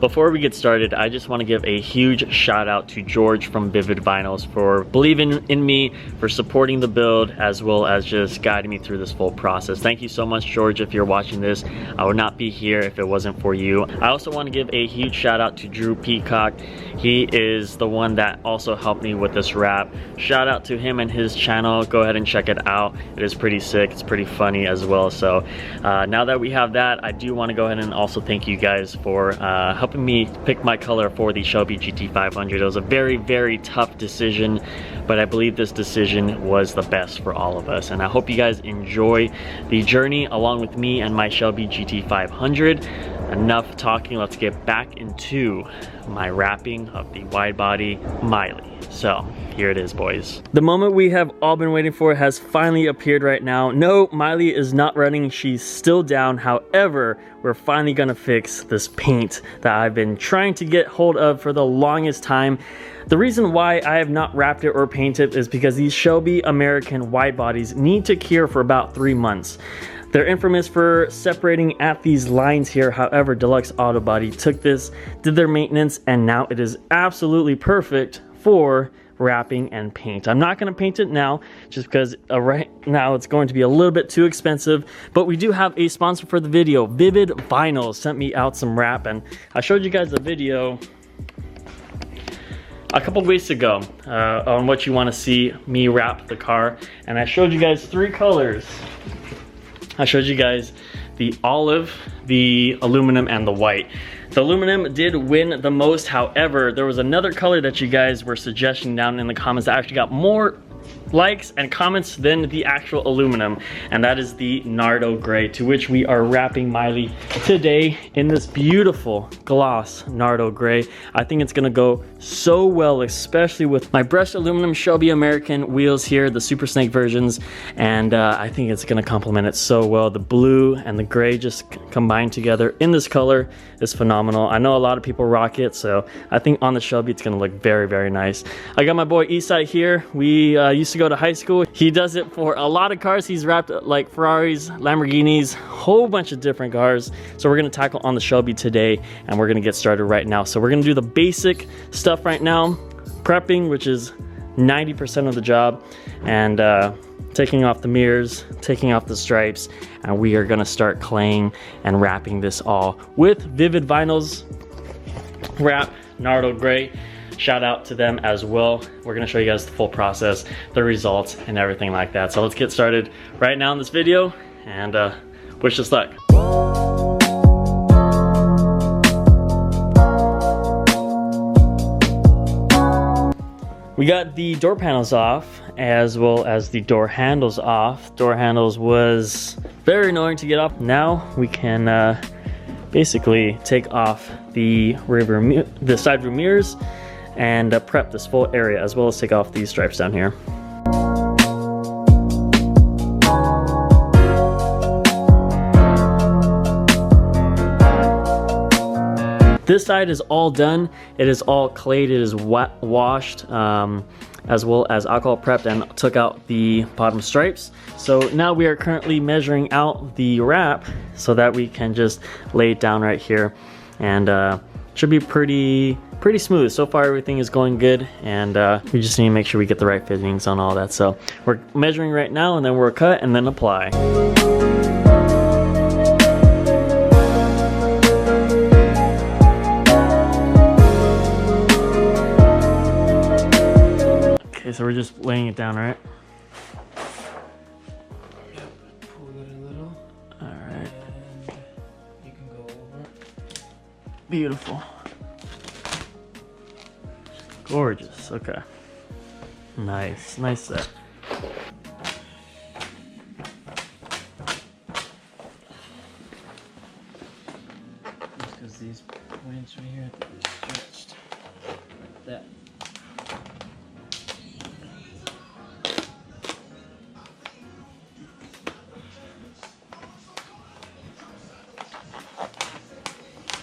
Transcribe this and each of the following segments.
Before we get started, I just want to give a huge shout out to George from Vvivid Vynals for believing in me, for supporting the build, as well as just guiding me through this full process. Thank you so much, George. If you're watching this, I would not be here if it wasn't for you. I also want to give a huge shout out to Drew Peacock. He is the one that also helped me with this wrap. Shout out to him and his channel. Go ahead and check it out. It is pretty sick. It's pretty funny as well. So now that we have that, I do want to go ahead and also thank you guys for helping me pick my color for the Shelby Gt500. It was a very, very tough decision, but I believe this decision was the best for all of us. And I hope you guys enjoy the journey along with me and my Shelby Gt500. Enough talking, let's get back into my wrapping of the wide body Miley. So here it is, boys. The moment we have all been waiting for has finally appeared right now. No, Miley is not running, she's still down. However, we're finally gonna fix this paint that I've been trying to get hold of for the longest time. The reason why I have not wrapped it or painted is because these Shelby American wide bodies need to cure for about 3 months. They're infamous for separating at these lines here. However, Deluxe Auto Body took this, did their maintenance, and now it is absolutely perfect for wrapping and paint. I'm not going to paint it now just because right now it's going to be a little bit too expensive, but we do have a sponsor for the video. Vvivid Vynal sent me out some wrap, and I showed you guys a video a couple weeks ago on what you want to see me wrap the car, and I showed you guys 3 colors. I showed you guys the olive, the aluminum, and the white. The aluminum did win the most. However, there was another color that you guys were suggesting down in the comments that actually got more likes and comments than the actual aluminum, and that is the Nardo gray, to which we are wrapping Miley today in this beautiful gloss Nardo gray. I think it's gonna go so well, especially with my brushed aluminum Shelby American wheels here, the Super Snake versions, and I think it's gonna complement it so well. The blue and the gray just combined together in this color is phenomenal. I know a lot of people rock it, so I think on the Shelby it's gonna look very, very nice. I got my boy Eastside here. We used to go to high school. He does it for a lot of cars. He's wrapped like Ferraris, Lamborghinis, whole bunch of different cars. So we're gonna tackle on the Shelby today, and we're gonna get started right now. So we're gonna do the basic stuff right now, prepping, which is 90% of the job, and taking off the mirrors, taking off the stripes, and we are gonna start claying and wrapping this all with Vvivid Vynal's wrap Nardo gray. Shout out to them as well. We're gonna show you guys the full process, the results, and everything like that. So let's get started right now in this video, and wish us luck. We got the door panels off, as well as the door handles off. Door handles was very annoying to get off. Now we can basically take off the side view mirrors and prep this full area, as well as take off these stripes down here. This side is all done. It is all clayed, it is washed, as well as alcohol prepped, and took out the bottom stripes. So now we are currently measuring out the wrap so that we can just lay it down right here, and should be pretty smooth. So far everything is going good, and we just need to make sure we get the right fittings on all that. So we're measuring right now, and then we'll cut and then apply. Okay, so we're just laying it down, right? Yep, pull it a little. Alright. You can go over. Beautiful. Gorgeous, okay. Nice, nice set. Just because these points right here are stretched like that.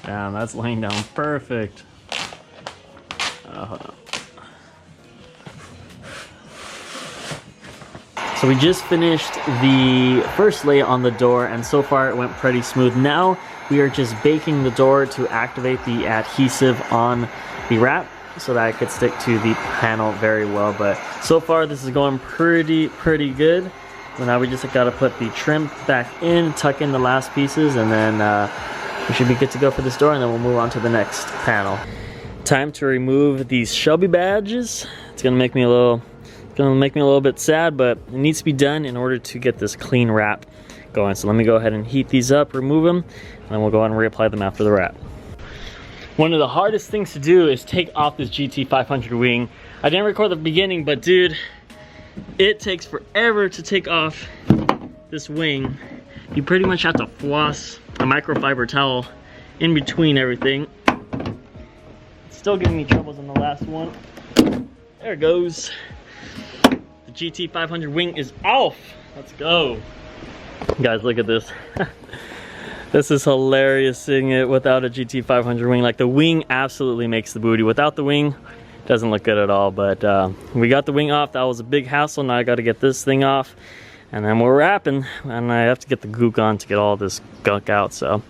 Damn, that's laying down perfect. Hold on. So we just finished the first lay on the door, and so far it went pretty smooth. Now we are just baking the door to activate the adhesive on the wrap so that it could stick to the panel very well. But so far this is going pretty good. So now we just gotta put the trim back in, tuck in the last pieces, and then we should be good to go for this door, and then we'll move on to the next panel. Time to remove these Shelby badges. It's gonna make me a little bit sad, but it needs to be done in order to get this clean wrap going. So let me go ahead and heat these up, remove them, and then we'll go ahead and reapply them after the wrap. One of the hardest things to do is take off this GT500 wing. I didn't record the beginning, but dude, it takes forever to take off this wing. You pretty much have to floss a microfiber towel in between everything. It's still giving me troubles on the last one. There it goes. The GT500 wing is off. Let's go. Guys, look at this. This is hilarious seeing it without a GT500 wing. Like, the wing absolutely makes the booty. Without the wing, doesn't look good at all. But we got the wing off. That was a big hassle. Now I got to get this thing off, and then we're wrapping, and I have to get the gook on to get all this gunk out. So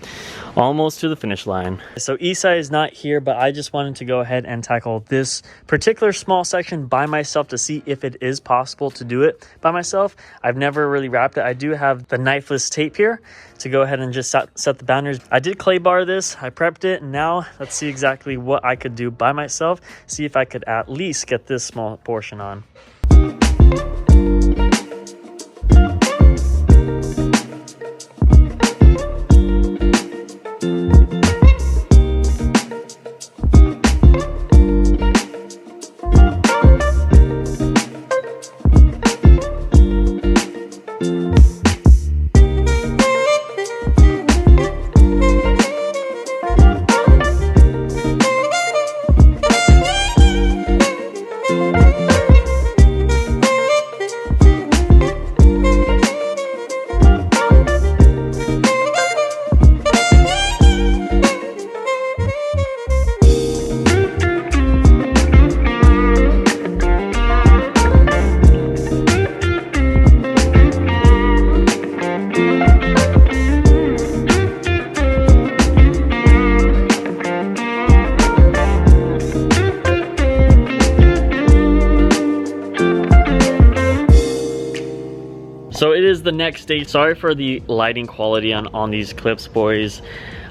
almost to the finish line. So Isai is not here, but I just wanted to go ahead and tackle this particular small section by myself to see if it is possible to do it by myself. I've never really wrapped it. I do have the knifeless tape here to go ahead and just set the boundaries. I did clay bar this, I prepped it, and now let's see exactly what I could do by myself, see if I could at least get this small portion on. So it is the next stage. Sorry for the lighting quality on these clips, boys.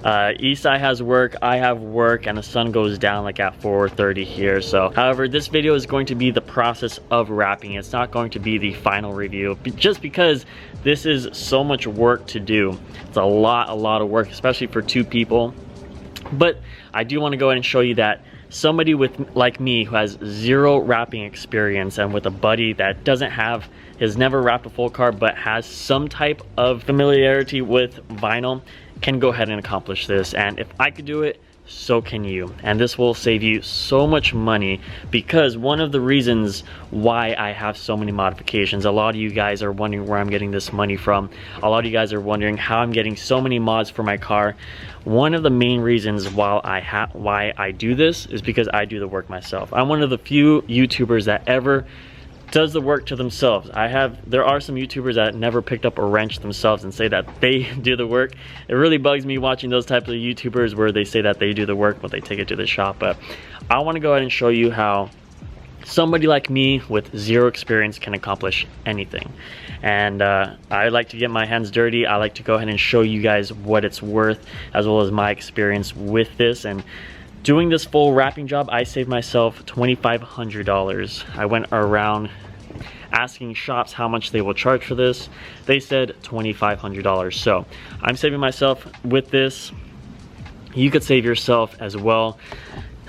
Isai has work, I have work, and the sun goes down like at 4:30 here. So, however, this video is going to be the process of wrapping. It's not going to be the final review, just because this is so much work to do. It's a lot of work, especially for two people. But I do want to go ahead and show you that somebody like me who has zero wrapping experience, and with a buddy that has never wrapped a full car but has some type of familiarity with vinyl, can go ahead and accomplish this. And if I could do it, so can you. And this will save you so much money, because one of the reasons why I have so many modifications, a lot of you guys are wondering where I'm getting this money from. A lot of you guys are wondering how I'm getting so many mods for my car. One of the main reasons why I do this is because I do the work myself. I'm one of the few YouTubers that ever does the work to themselves. There are some YouTubers that never picked up a wrench themselves and say that they do the work. It really bugs me watching those types of YouTubers where they say that they do the work but they take it to the shop. But I want to go ahead and show you how somebody like me with zero experience can accomplish anything. And I like to get my hands dirty. I like to go ahead and show you guys what it's worth, as well as my experience with this. And doing this full wrapping job, I saved myself $2,500. I went around asking shops how much they will charge for this. They said $2,500. So I'm saving myself with this. You could save yourself as well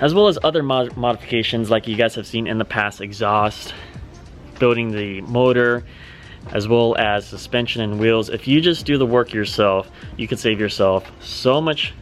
as other modifications like you guys have seen in the past: exhaust, building the motor, as well as suspension and wheels. If you just do the work yourself, you could save yourself so much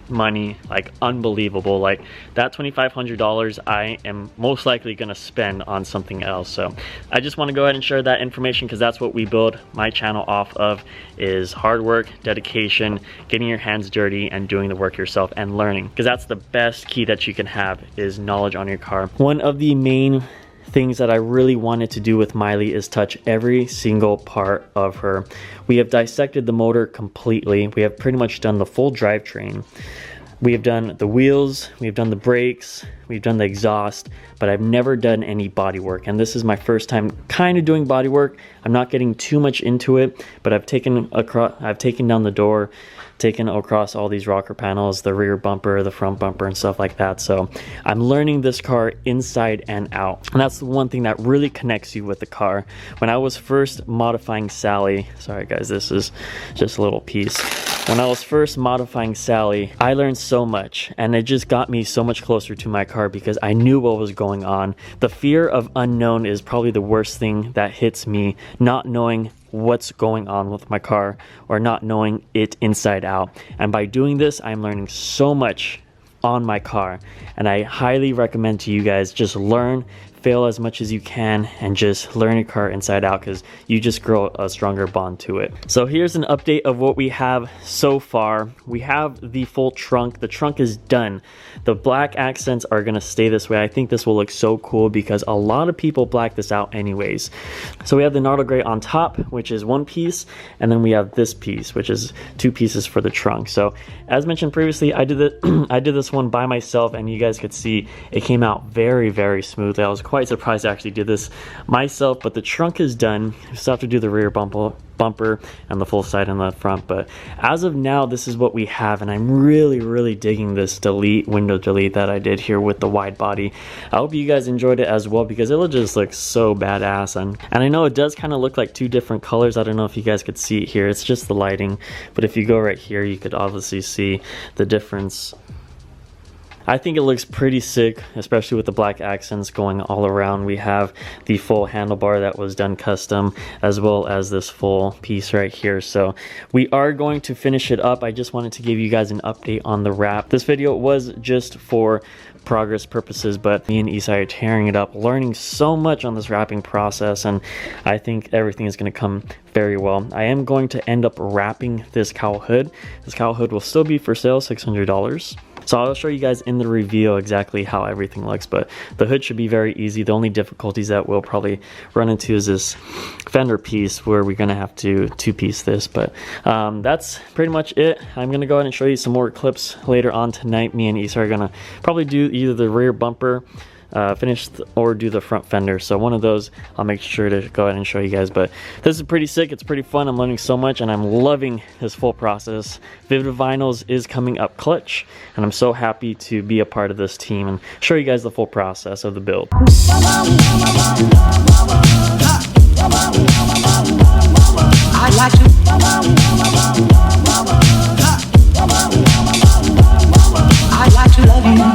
money, like unbelievable. Like that $2,500 I am most likely gonna spend on something else. So I just want to go ahead and share that information, because that's what we build my channel off of, is hard work, dedication, getting your hands dirty, and doing the work yourself and learning, because that's the best key that you can have, is knowledge on your car. One of the main things that I really wanted to do with Miley is touch every single part of her. We have dissected the motor completely. We have pretty much done the full drivetrain. We have done the wheels, we've done the brakes, we've done the exhaust, but I've never done any body work. And this is my first time kind of doing body work. I'm not getting too much into it, but I've taken down the door, taken across all these rocker panels, the rear bumper, the front bumper, and stuff like that. So I'm learning this car inside and out. And that's the one thing that really connects you with the car. When I was first modifying Sally, sorry guys, this is just a little piece. When I was first modifying Sally, I learned so much, and it just got me so much closer to my car because I knew what was going on. The fear of unknown is probably the worst thing that hits me, not knowing what's going on with my car or not knowing it inside out. And by doing this, I'm learning so much on my car, and I highly recommend to you guys, just learn, fail as much as you can, and just learn your car inside out, because you just grow a stronger bond to it. So here's an update of what we have so far. We have the full trunk. The trunk is done. The black accents are gonna stay this way. I think this will look so cool because a lot of people black this out anyways. So we have the Nardo gray on top, which is one piece, and then we have this piece, which is two pieces for the trunk. So as mentioned previously, I did this one by myself, and you guys could see it came out very, very smoothly. I was quite surprised I actually did this myself, but the trunk is done. You still have to do the rear bumper and the full side and the front, but as of now, this is what we have, and I'm really digging this window delete that I did here with the wide body. I hope you guys enjoyed it as well, because it just looks so badass, and I know it does kind of look like two different colors. I don't know if you guys could see it here, it's just the lighting, but if you go right here, you could obviously see the difference. I think it looks pretty sick, especially with the black accents going all around. We have the full handlebar that was done custom, as well as this full piece right here. So we are going to finish it up. I just wanted to give you guys an update on the wrap. This video was just for progress purposes, but me and Isai are tearing it up, learning so much on this wrapping process, and I think everything is going to come very well. I am going to end up wrapping this cowl hood. This cowl hood will still be for sale, $600. So I'll show you guys in the review exactly how everything looks, but the hood should be very easy. The only difficulties that we'll probably run into is this fender piece, where we're gonna have to two-piece this, but that's pretty much it. I'm gonna go ahead and show you some more clips later on tonight. Me and Issa are gonna probably do either the rear bumper, or do the front fender. So one of those I'll make sure to go ahead and show you guys, but this is pretty sick. It's pretty fun. I'm learning so much, and I'm loving this full process. Vvivid Vynals is coming up clutch, and I'm so happy to be a part of this team and show you guys the full process of the build. I like to love you.